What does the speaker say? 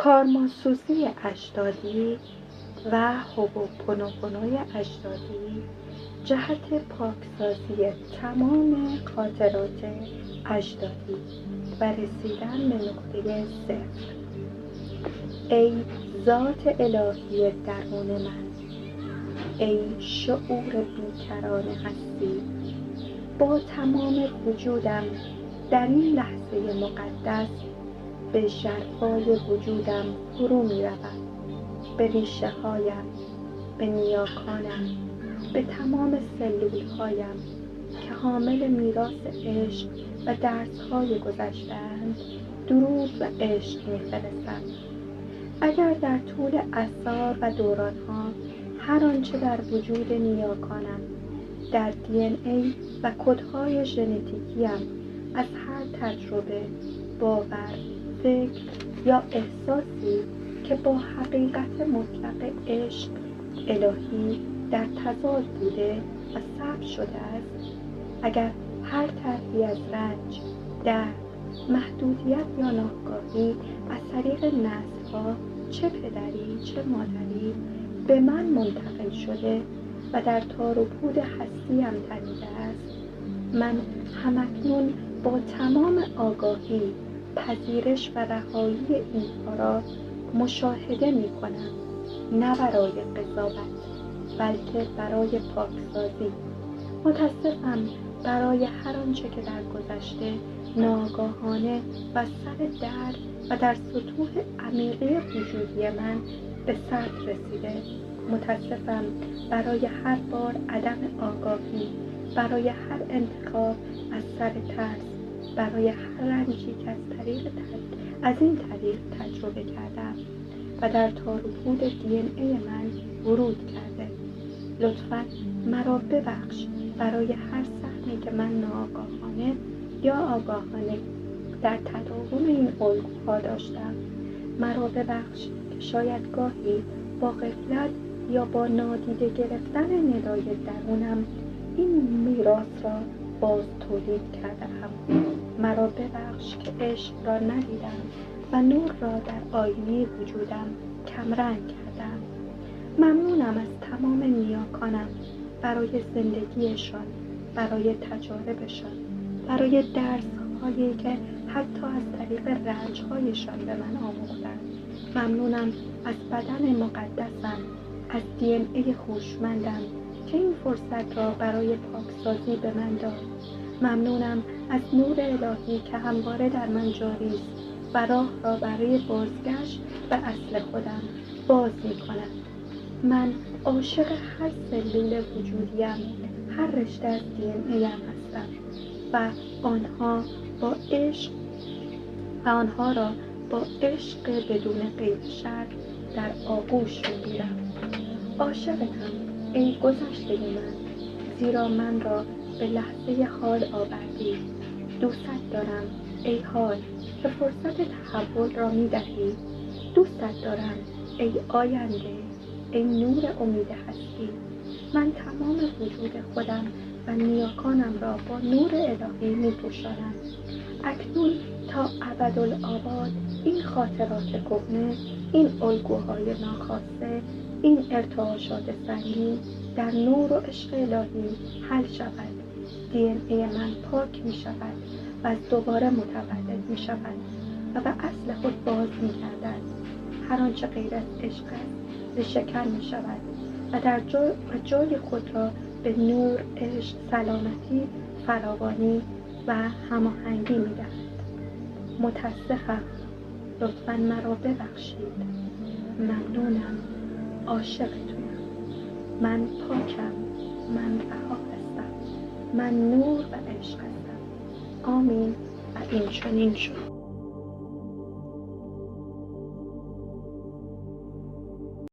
کارمانسوزی اجدادی و هوپونوپونوی اجدادی جهت پاکسازی تمام خاطرات اجدادی و رسیدن به نقطه صفر. ای ذات الهی درون من، ای شعور بیکران هستی، با تمام وجودم در این لحظه مقدس به ژرفای وجودم فرو می رود، به ریشه هایم، به نیاکانم، به تمام سلول هایم که حامل میراث عشق و درس های گذشته‌اند درود و عشق می فرستم. اگر در طول اعصار و دوران ها هر آنچه در وجود نیاکانم، در DNA و کدهای ژنتیکیم از هر تجربه، باور، فکر یا احساسی که با حقیقت مطلق عشق الهی در تضاد بوده و ثبت شده است، اگر هر طرحی از رنج، درد، محدودیت یا ناآگاهی از طریق نسل‌ها، چه پدری چه مادری، به من منتقل شده و در تار و پود هستیم تنیده است، من همکنون با تمام آگاهی پذیرش و رهایی اینها را مشاهده می کنم، نه برای قضاوت بلکه برای پاکسازی. متاسفم برای هر آنچه که در گذشته ناگاهانه و سر درد و در سطوح عمیقه وجودی من به سطح رسیده. متاسفم برای هر بار عدم آگاهی، برای هر انتخاب از سر ترس، برای هر رنجی که از این طریق تجربه کردم و در تار و پود DNA من ورود کرده. لطفاً مرا ببخش برای هر سهمی که من ناآگاهانه یا آگاهانه در تداوم این الگوها داشتم. مرا ببخش که شاید گاهی با غفلت یا با نادیده گرفتن ندای درونم این میراث را باز تولید کردم. مرا ببخش که عشق را ندیدم و نور را در آینه وجودم کمرنگ کردم. ممنونم از تمام نیاکانم برای زندگیشان، برای تجاربشان، برای درس‌هایی که حتی از طریق رنج‌هایشان به من آموختند. ممنونم از بدن مقدسم، از DNA هوشمندم که این فرصت را برای پاکسازی به من داد. ممنونم از نور الهی که همواره در من جاری است و راه را برای بازگشت به اصل خودم باز می‌کند. من عاشق هر سلول وجودیم، هر رشته از DNA هستم و آنها را با عشق بدون قید شرط در آغوش می‌گیرم. عاشقتم ای گذشته من، زیرا من را به لحظه حال آوردی. دوستت دارم ای حال که فرصت تحول را می‌دهی. دوستت دارم ای آینده، ای نور امید هستی. من تمام وجود خودم و نیاکانم را با نور الهی می‌پوشانم. اکنون تا ابدالآباد این خاطرات کهنه، این الگوهای ناخواسته، این ارتعاشات سنگین در نور و عشق الهی حل شود. DNA من پاک می شود و از دوباره متولد می شود و به اصل خود باز می گردد. هر آنچه غیر از عشق است ریشه‌کن می شود و در جای خود را به نور، عشق، سلامتی، فراوانی و هماهنگی می دهد. متاسفم، لطفاً مرا ببخشید. ممنونم، عاشقتونم. من پاکم، من رها هستم، من نور و عشق هستم. آمین. و این چنین شد.